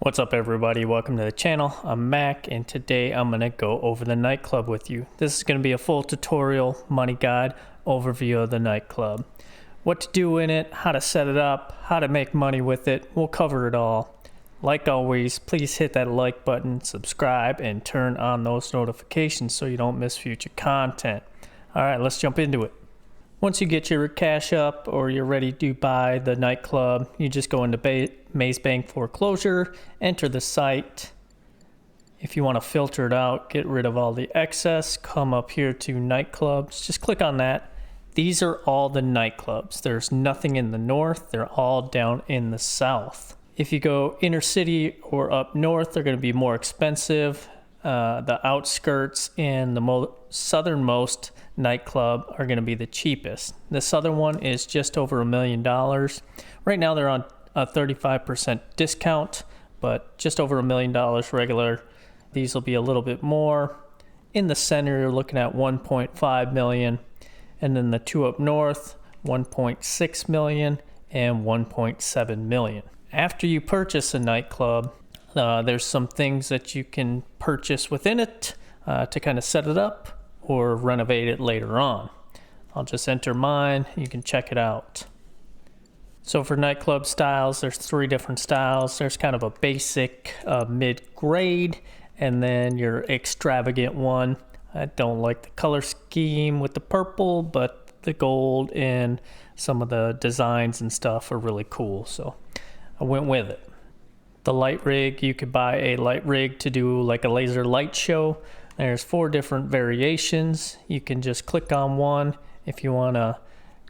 What's up everybody, welcome to the channel. I'm Mac and today I'm going to go over the nightclub with you. This is going to be a full tutorial money guide overview of the nightclub. What to do in it, how to set it up, how to make money with it, we'll cover it all. Like always, please hit that like button, subscribe, and turn on those notifications so you don't miss future content. Alright, let's jump into it. Once you get your cash up or you're ready to buy the nightclub, you just go into Maze Bank foreclosure, enter the site. If you want to filter it out, get rid of all the excess, come up here to nightclubs, just click on that. These are all the nightclubs. There's nothing in the north, they're all down in the south. If you go inner city or up north, they're going to be more expensive. The outskirts and the southernmost nightclub are going to be the cheapest. The southern one is just over $1 million. Right now they're on a 35% discount, but just over $1 million regular. These will be a little bit more. In the center you're looking at 1.5 million, and then the two up north 1.6 million and 1.7 million. After you purchase a nightclub, there's some things that you can purchase within it to kind of set it up or renovate it later on. I'll just enter mine, you can check it out. So for nightclub styles, there's 3 different styles. There's kind of a basic, mid-grade, and then your extravagant one. I don't like the color scheme with the purple, but the gold and some of the designs and stuff are really cool, so I went with it. The light rig, you could buy a light rig to do like a laser light show. There's 4 different variations. You can just click on one. If you want to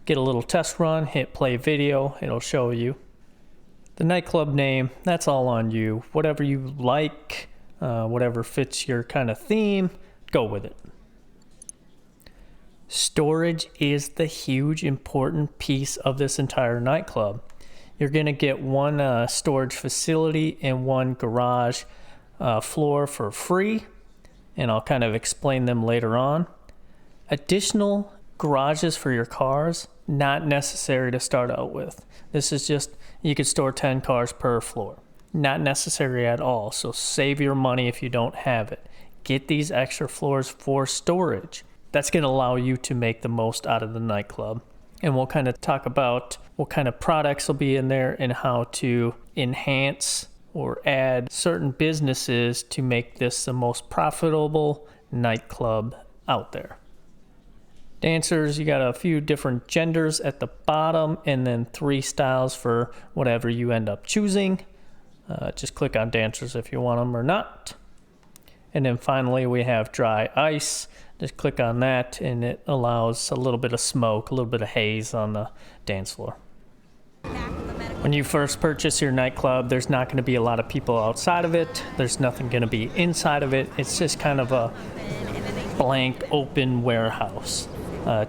get a little test run, hit play video, it'll show you. The nightclub name, that's all on you. Whatever you like, whatever fits your kind of theme, go with it. Storage is the huge important piece of this entire nightclub. You're going to get one storage facility and one garage floor for free, and I'll kind of explain them later on. Additional garages for your cars, not necessary to start out with. This is just, you could store 10 cars per floor. Not necessary at all, so save your money if you don't have it. Get these extra floors for storage. That's going to allow you to make the most out of the nightclub. And we'll kind of talk about what kind of products will be in there and how to enhance or add certain businesses to make this the most profitable nightclub out there. Dancers, you got a few different genders at the bottom and then 3 styles for whatever you end up choosing. Just click on dancers if you want them or not. And then finally we have dry ice. Just click on that and it allows a little bit of smoke, a little bit of haze on the dance floor. When you first purchase your nightclub, there's not going to be a lot of people outside of it. There's nothing going to be inside of it. It's just kind of a blank open warehouse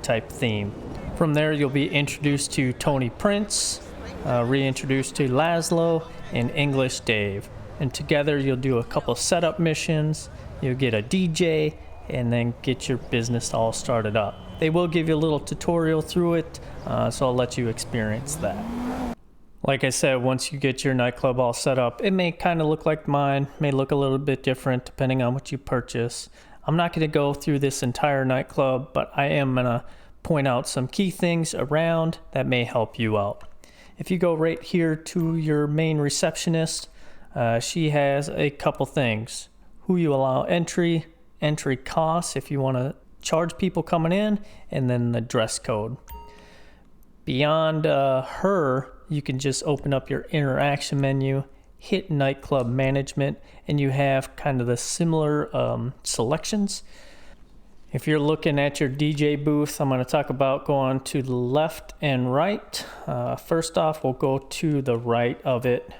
type theme. From there you'll be introduced to Tony Prince, reintroduced to Laszlo, and English Dave. And together you'll do a couple setup missions, you'll get a DJ, and then get your business all started up. They will give you a little tutorial through it, so I'll let you experience that. Like I said, once you get your nightclub all set up, it may kind of look like mine, may look a little bit different depending on what you purchase. I'm not going to go through this entire nightclub, but I am going to point out some key things around that may help you out. If you go right here to your main receptionist, she has a couple things. Who you allow entry costs if you want to charge people coming in, and then the dress code. Beyond her, you can just open up your interaction menu, hit nightclub management, and you have kind of the similar selections. If you're looking at your DJ booth, I'm going to talk about going to the left and right. First off, we'll go to the right of it.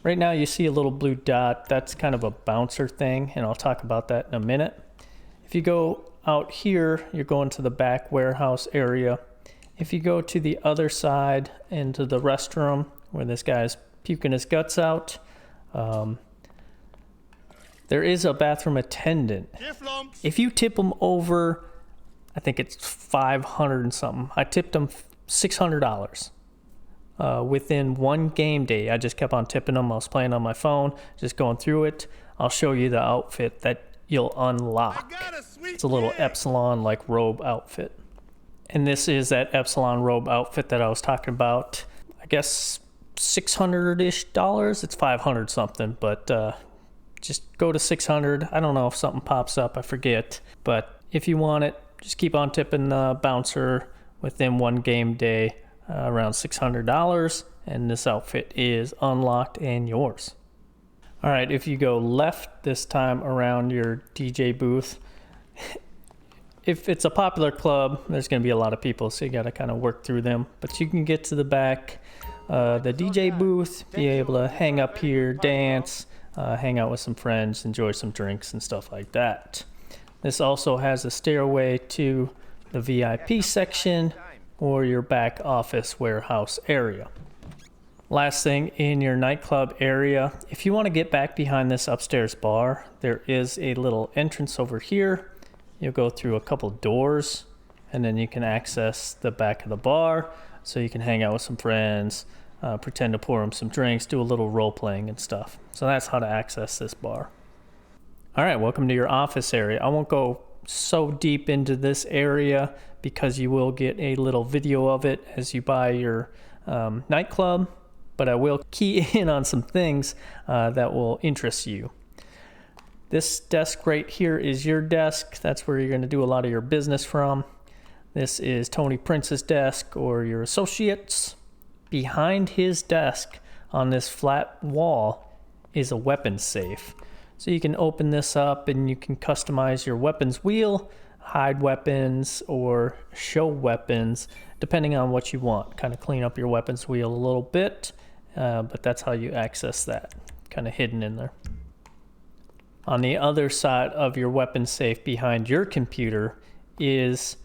Right now you see a little blue dot. That's kind of a bouncer thing, and I'll talk about that in a minute. If you go out here, you're going to the back warehouse area. If you go to the other side into the restroom where this guy's puking his guts out, there is a bathroom attendant. If you tip them over, I think it's 500 and something. I tipped them $600. within one game day. I just kept on tipping them. I was playing on my phone, just going through it. I'll show you the outfit that you'll unlock. It's a little Epsilon like robe outfit. And this is that Epsilon robe outfit that I was talking about. I guess $600-ish. It's 500 something, but just go to 600. I don't know if something pops up, I forget. But if you want it, just keep on tipping the bouncer within one game day, around $600, and this outfit is unlocked and yours. All right, if you go left this time around your DJ booth, if it's a popular club, there's going to be a lot of people, so you got to kind of work through them. But you can get to the back, the DJ booth, be able to hang up here, dance, hang out with some friends, enjoy some drinks and stuff like that. This also has a stairway to the VIP section or your back office warehouse area. Last thing, in your nightclub area, if you want to get back behind this upstairs bar, there is a little entrance over here. You'll go through a couple doors and then you can access the back of the bar so you can hang out with some friends, pretend to pour them some drinks, do a little role playing and stuff. So that's how to access this bar. All right, welcome to your office area. I won't go so deep into this area because you will get a little video of it as you buy your nightclub, but I will key in on some things that will interest you. This desk right here is your desk. That's where you're going to do a lot of your business from. This is Tony Prince's desk or your associates. Behind his desk on this flat wall is a weapons safe. So you can open this up and you can customize your weapons wheel, hide weapons or show weapons, depending on what you want. Kind of clean up your weapons wheel a little bit, but that's how you access that, kind of hidden in there. On the other side of your weapons safe behind your computer is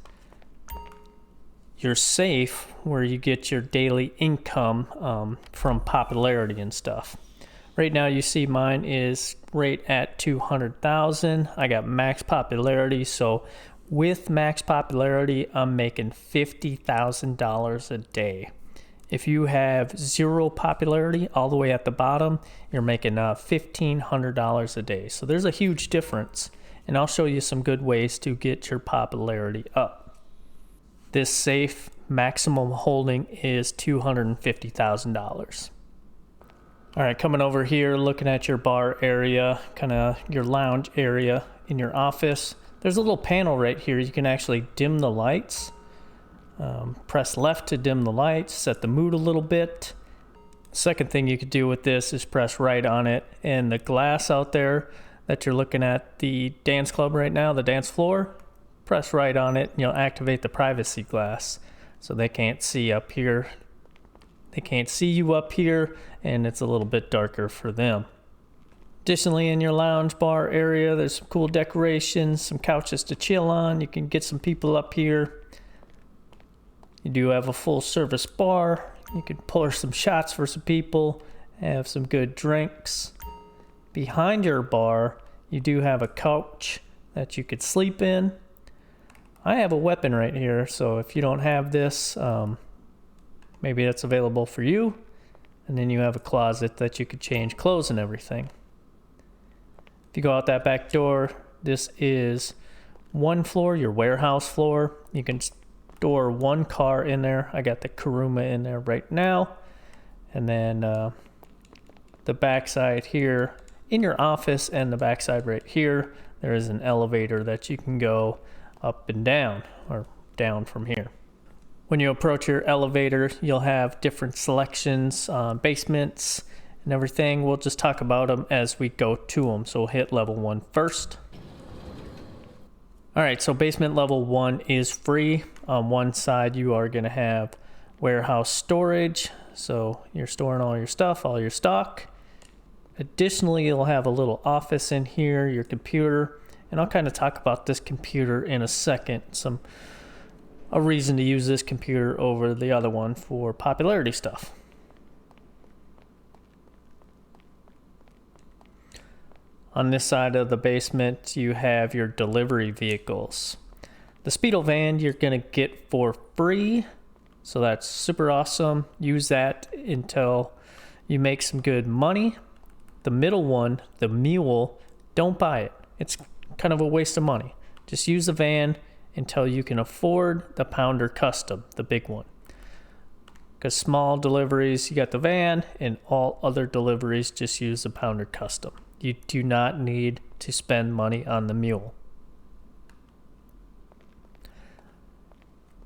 your safe where you get your daily income from popularity and stuff. Right now you see mine is right at 200,000. I got max popularity, so with max popularity I'm making $50,000 a day. If you have zero popularity all the way at the bottom, you're making $1,500 a day. So there's a huge difference, and I'll show you some good ways to get your popularity up. This safe maximum holding is $250,000. All right, coming over here, looking at your bar area, kind of your lounge area in your office. There's a little panel right here. You can actually dim the lights. Press left to dim the lights, set the mood a little bit. Second thing you could do with this is press right on it, and the glass out there that you're looking at, the dance club right now, the dance floor, press right on it and you'll activate the privacy glass so they can't see up here. They can't see you up here, and it's a little bit darker for them. Additionally, in your lounge bar area, there's some cool decorations, some couches to chill on. You can get some people up here. You do have a full service bar. You can pour some shots for some people, have some good drinks. Behind your bar, you do have a couch that you could sleep in. I have a weapon right here, so if you don't have this, maybe that's available for you. And then you have a closet that you could change clothes and everything. If you go out that back door, this is one floor, your warehouse floor. You can store one car in there. I got the Kuruma in there right now. And then the backside here in your office and the backside right here, there is an elevator that you can go up and down, or down from here. When you approach your elevator, you'll have different selections, basements and everything. We'll just talk about them as we go to them. So we'll hit level 1 first. All right, so basement level 1 is free. On one side, you are gonna have warehouse storage. So you're storing all your stuff, all your stock. Additionally, you'll have a little office in here, your computer, and I'll kind of talk about this computer in a second. A reason to use this computer over the other one for popularity stuff. On this side of the basement, you have your delivery vehicles. The Speedo van you're gonna get for free. So that's super awesome. Use that until you make some good money. The middle one, the mule, don't buy it. It's kind of a waste of money. Just use the van until you can afford the Pounder Custom, the big one. Because small deliveries, you got the van, and all other deliveries, just use the Pounder Custom. You do not need to spend money on the mule.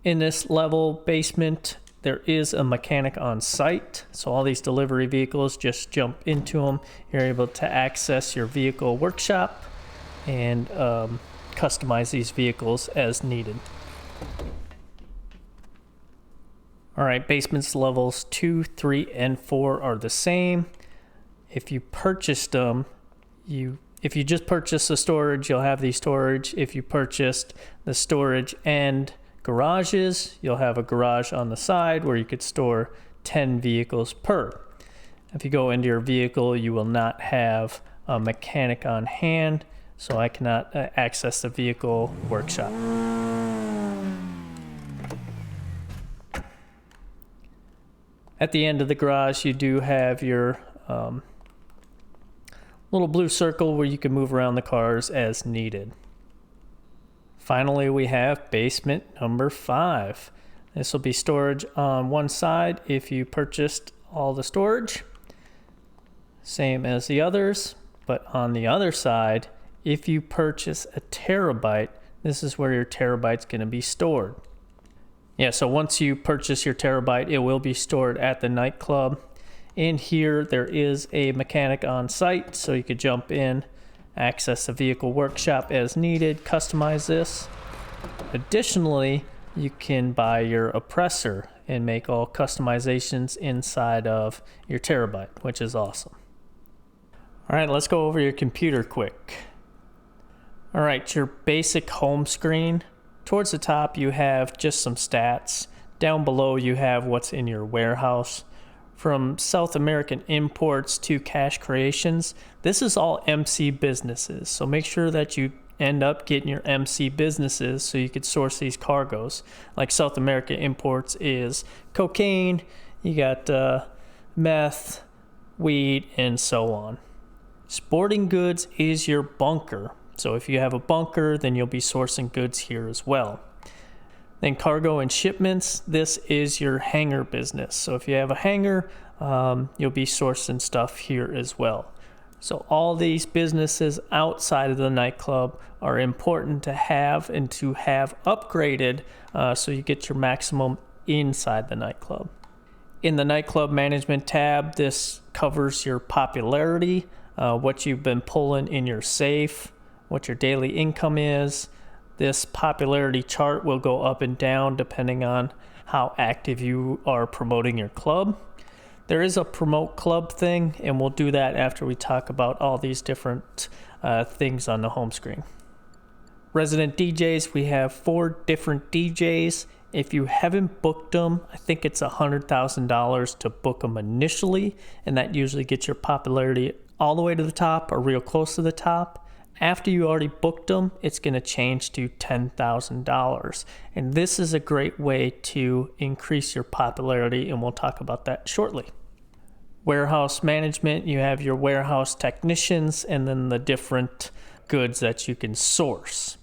In this level basement, there is a mechanic on site. So all these delivery vehicles, just jump into them. You're able to access your vehicle workshop and customize these vehicles as needed. All right, basements levels 2, 3, and 4 are the same. If you purchased them, if you just purchased the storage, you'll have the storage. If you purchased the storage and garages, you'll have a garage on the side where you could store 10 vehicles per. If you go into your vehicle, you will not have a mechanic on hand, so I cannot access the vehicle workshop. At the end of the garage, you do have your little blue circle where you can move around the cars as needed. Finally, we have basement number 5. This will be storage on one side if you purchased all the storage, same as the others, but on the other side, if you purchase a terabyte, this is where your terabyte's going to be stored. Yeah, so once you purchase your terabyte, it will be stored at the nightclub. In here, there is a mechanic on site, so you could jump in, access the vehicle workshop as needed, customize this. Additionally, you can buy your oppressor and make all customizations inside of your terabyte, which is awesome. All right, let's go over your computer quick. All right, your basic home screen. Towards the top, you have just some stats. Down below, you have what's in your warehouse. From South American imports to cash creations, this is all MC businesses. So make sure that you end up getting your MC businesses so you could source these cargoes. Like South American imports is cocaine, you got meth, weed, and so on. Sporting goods is your bunker. So if you have a bunker, then you'll be sourcing goods here as well. Then cargo and shipments, this is your hangar business. So if you have a hangar, you'll be sourcing stuff here as well. So all these businesses outside of the nightclub are important to have and to have upgraded so you get your maximum inside the nightclub. In the nightclub management tab, this covers your popularity, what you've been pulling in your safe, what your daily income is. This popularity chart will go up and down depending on how active you are promoting your club. There is a promote club thing, and we'll do that after we talk about all these different things on the home screen. Resident DJs, we have 4 different DJs. If you haven't booked them, I think it's $100,000 to book them initially, and that usually gets your popularity all the way to the top or real close to the top. After you already booked them, it's going to change to $10,000. And this is a great way to increase your popularity, and we'll talk about that shortly. Warehouse management, you have your warehouse technicians and then the different goods that you can source.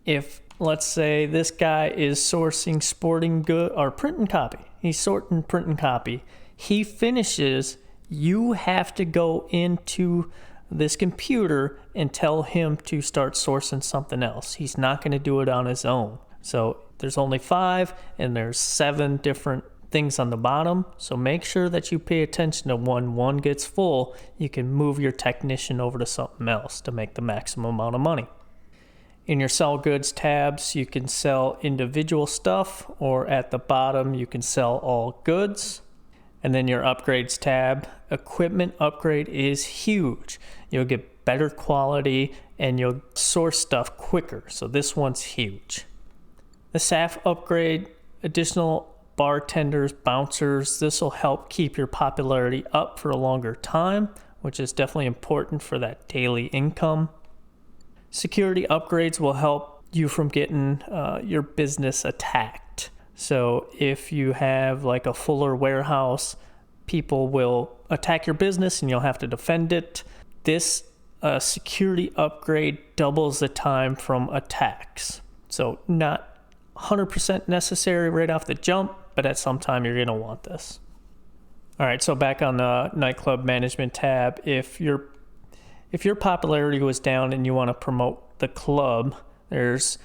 If, let's say, this guy is sourcing sporting good or print and copy, he's sorting print and copy, he finishes, you have to go into this computer and tell him to start sourcing something else. He's not going to do it on his own. So there's only 5 and there's 7 different things on the bottom. So make sure that you pay attention to when one gets full, you can move your technician over to something else to make the maximum amount of money. In your sell goods tabs, you can sell individual stuff, or at the bottom, you can sell all goods. And then your upgrades tab, equipment upgrade is huge. You'll get better quality and you'll source stuff quicker. So this one's huge. The staff upgrade, additional bartenders, bouncers, this will help keep your popularity up for a longer time, which is definitely important for that daily income. Security upgrades will help you from getting your business attacked. So if you have like a fuller warehouse, people will attack your business and you'll have to defend it. This security upgrade doubles the time from attacks. So not 100% necessary right off the jump, but at some time you're going to want this. All right, so back on the nightclub management tab, if your popularity was down and you want to promote the club, there's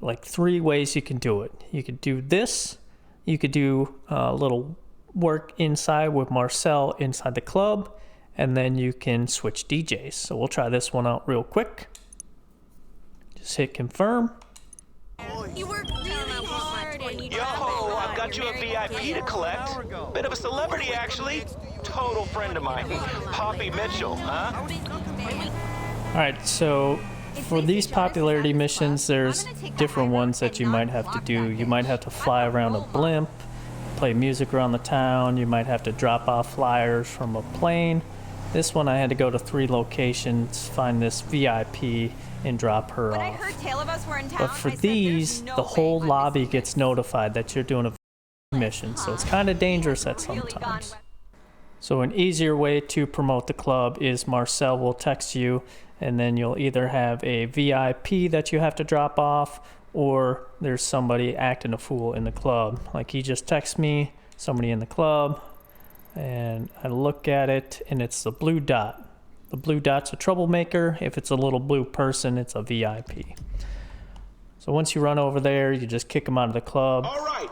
like 3 ways you can do it. You could do this, you could do a little work inside with Marcel inside the club, and then you can switch DJs. So we'll try this one out real quick. Just hit confirm. You work really hard and you Yo, I've got you a VIP to collect. Bit of a celebrity, actually. Total friend of mine. Poppy Mitchell, huh? All right, so for these popularity missions, there's different ones that you might have to do. You might have to fly around a blimp, play music around the town. You might have to drop off flyers from a plane. This one I had to go to 3 locations, find this VIP, and drop her off. But for these, the whole lobby gets notified that you're doing a mission, so it's kind of dangerous at some times. So an easier way to promote the club is Marcel will text you, and then you'll either have a VIP that you have to drop off, or there's somebody acting a fool in the club. Like he just texted me, somebody in the club, and I look at it, and it's the blue dot. The blue dot's a troublemaker. If it's a little blue person, it's a VIP. So once you run over there, you just kick them out of the club. All right.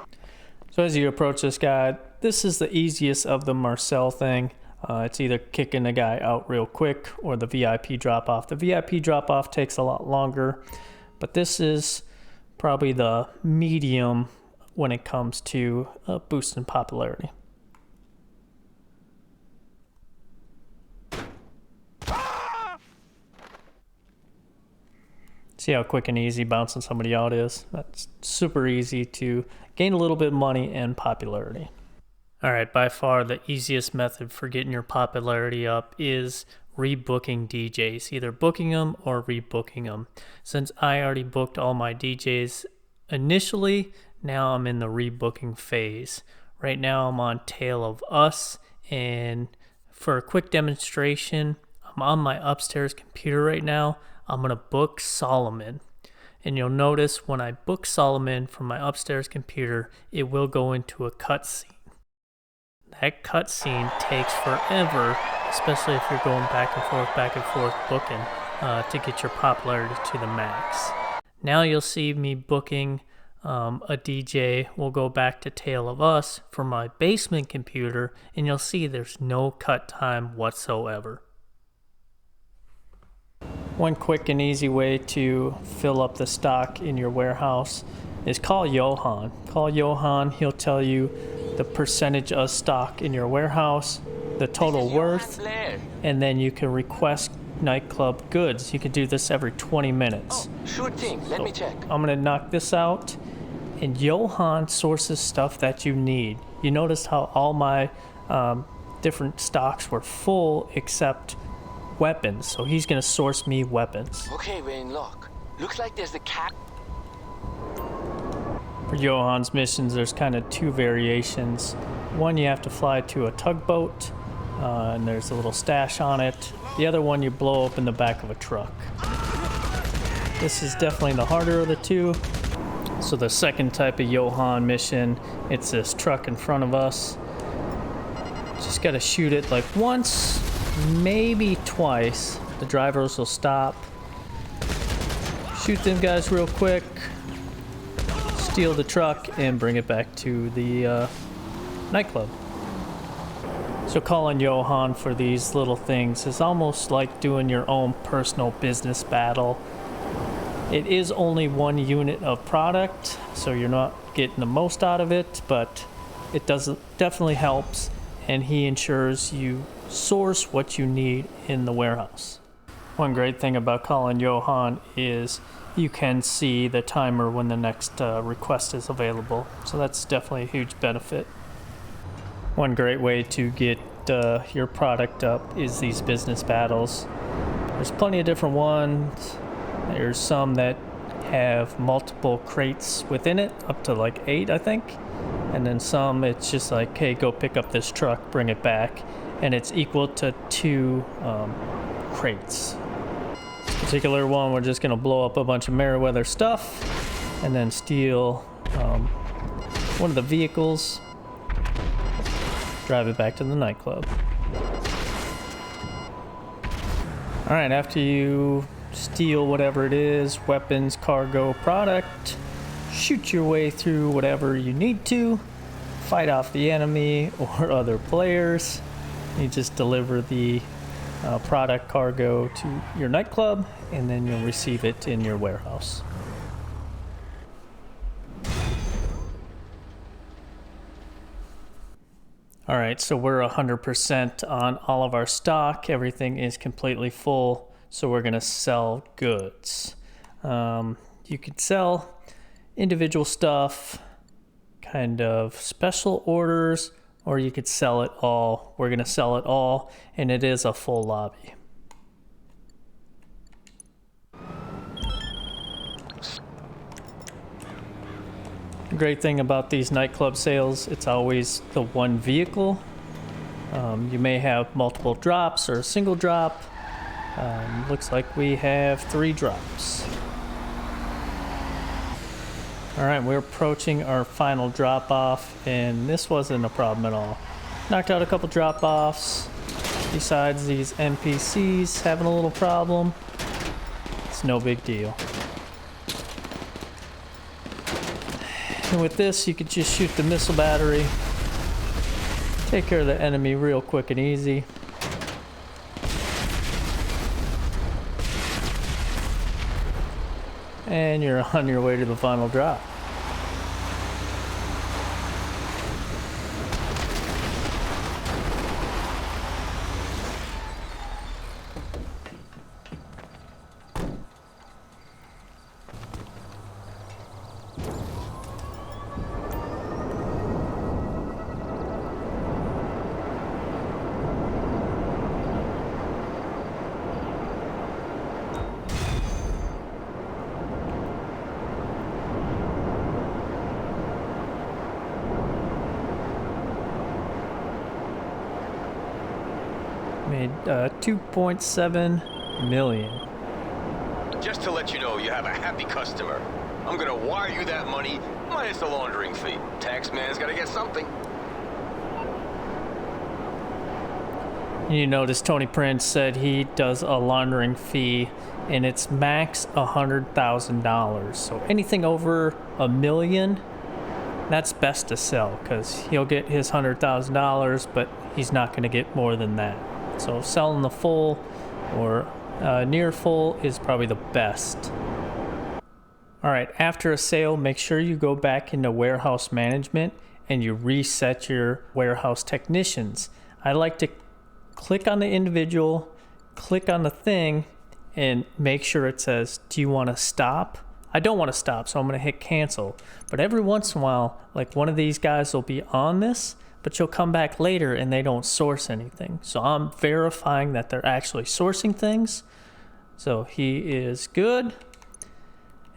So as you approach this guy, this is the easiest of the Marcel thing. It's either kicking the guy out real quick or the VIP drop-off. The VIP drop-off takes a lot longer, but this is probably the medium when it comes to boosting popularity. See how quick and easy bouncing somebody out is? That's super easy to gain a little bit of money and popularity. All right, by far the easiest method for getting your popularity up is rebooking DJs, either booking them or rebooking them. Since I already booked all my DJs initially, now I'm in the rebooking phase. Right now I'm on Tale of Us, and for a quick demonstration, I'm on my upstairs computer right now. I'm going to book Solomon. And you'll notice when I book Solomon from my upstairs computer, it will go into a cutscene. That cutscene takes forever, especially if you're going back and forth booking to get your popularity to the max. Now you'll see me booking a DJ. We'll go back to Tale of Us from my basement computer, and you'll see there's no cut time whatsoever. One quick and easy way to fill up the stock in your warehouse is call Johan. Call Johan, he'll tell you the percentage of stock in your warehouse, the total worth, and then you can request nightclub goods. You can do this every 20 minutes. Oh, sure thing. Let me check. I'm gonna knock this out, and Johan sources stuff that you need. You notice how all my different stocks were full except weapons, so he's gonna source me weapons. Okay, we're in lock. Looks like there's a cat. For Johan's missions, there's kind of 2 variations. One, you have to fly to a tugboat, and there's a little stash on it. The other one, you blow open the back of a truck. This is definitely the harder of the 2. So the second type of Johan mission, it's this truck in front of us. Just gotta shoot it like once, maybe twice. The drivers will stop. Shoot them guys real quick. Steal the truck and bring it back to the nightclub. So calling Johan for these little things is almost like doing your own personal business battle. It is only 1 unit of product, so you're not getting the most out of it, but it definitely helps, and he ensures you source what you need in the warehouse. One great thing about calling Johan is you can see the timer when the next request is available, so that's definitely a huge benefit. One great way to get your product up is these business battles. There's plenty of different ones. There's some that have multiple crates within it, up to like 8, I think. and then some it's just like, hey, go pick up this truck, bring it back, and it's equal to 2 crates. This particular one, we're just gonna blow up a bunch of Meriwether stuff and then steal one of the vehicles, drive it back to the nightclub. All right, after you steal whatever it is, weapons, cargo, product, shoot your way through whatever you need to, fight off the enemy or other players. You just deliver the product, cargo to your nightclub, and then you'll receive it in your warehouse. All right, so we're 100% on all of our stock. Everything is completely full, so we're gonna sell goods. You could sell individual stuff, kind of special orders, or you could sell it all. We're gonna sell it all, and it is a full lobby. The great thing about these nightclub sales, it's always the one vehicle. You may have multiple drops or a single drop. Looks like we have 3 drops. All right, we're approaching our final drop off, and this wasn't a problem at all. Knocked out a couple drop offs. Besides these NPCs having a little problem, it's no big deal. And with this, you could just shoot the missile battery, take care of the enemy real quick and easy. And you're on your way to the final drop. Made 2.7 million. Just to let you know, you have a happy customer. I'm gonna wire you that money minus the laundering fee. Taxman's gotta get something. You notice Tony Prince said he does a laundering fee, and it's max $100,000. So anything over $1 million, that's best to sell, because he'll get his $100,000, but he's not going to get more than that. So selling the full or near full is probably the best. All right, after a sale, make sure you go back into warehouse management and you reset your warehouse technicians. I like to click on the individual, click on the thing, and make sure it says, do you want to stop? I don't want to stop, so I'm going to hit cancel. But every once in a while, like one of these guys will be on this, but you'll come back later and they don't source anything. So I'm verifying that they're actually sourcing things. So he is good.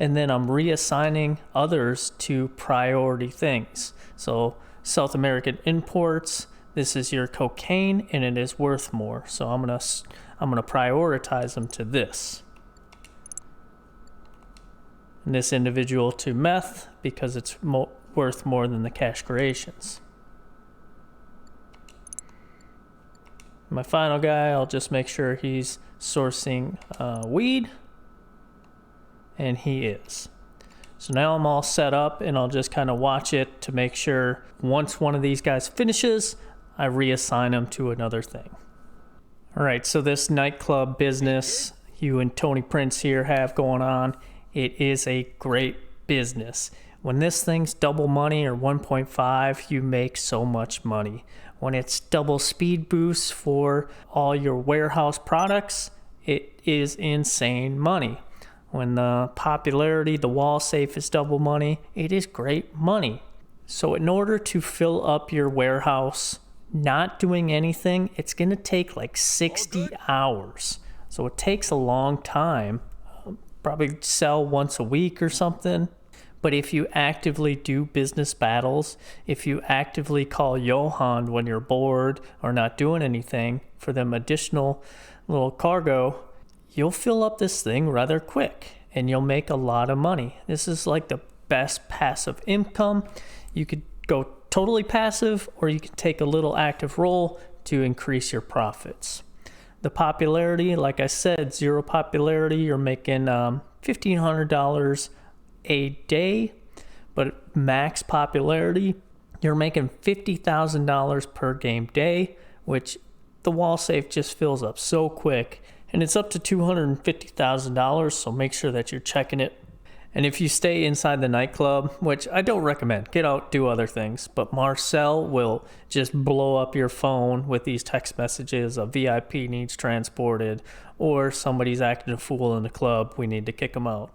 And then I'm reassigning others to priority things. So South American imports, this is your cocaine and it is worth more. So I'm gonna prioritize them to this. And this individual to meth because it's worth more than the cash creations. My final guy, I'll just make sure he's sourcing weed, and he is. So now I'm all set up, and I'll just kind of watch it to make sure once one of these guys finishes, I reassign him to another thing. All right, so this nightclub business you and Tony Prince here have going on, it is a great business. When this thing's double money or 1.5, you make so much money. When it's double speed boosts for all your warehouse products, it is insane money. When the popularity, the wall safe is double money, it is great money. So in order to fill up your warehouse, not doing anything, it's gonna take like 60 hours. So it takes a long time, probably sell once a week or something. But if you actively do business battles, if you actively call Johan when you're bored or not doing anything for them additional little cargo, you'll fill up this thing rather quick and you'll make a lot of money. This is like the best passive income. You could go totally passive, or you can take a little active role to increase your profits. The popularity, like I said, zero popularity, you're making $1,500 a day, but max popularity, you're making $50,000 per game day, which the wall safe just fills up so quick, and it's up to $250,000, so make sure that you're checking it. And if you stay inside the nightclub, which I don't recommend, get out, do other things, but Marcel will just blow up your phone with these text messages: a VIP needs transported, or somebody's acting a fool in the club, we need to kick them out.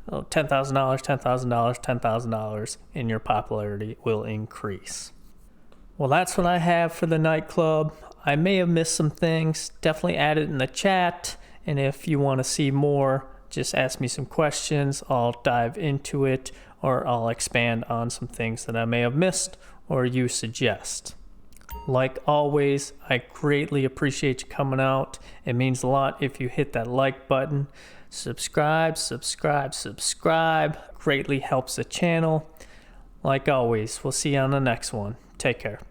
$10,000, $10,000, $10,000, and your popularity will increase. Well, that's what I have for the nightclub. I may have missed some things. Definitely add it in the chat, and if you want to see more, just ask me some questions. I'll dive into it, or I'll expand on some things that I may have missed or you suggest. Like always, I greatly appreciate you coming out. It means a lot if you hit that like button. Subscribe. Greatly helps the channel. Like always, we'll see you on the next one. Take care.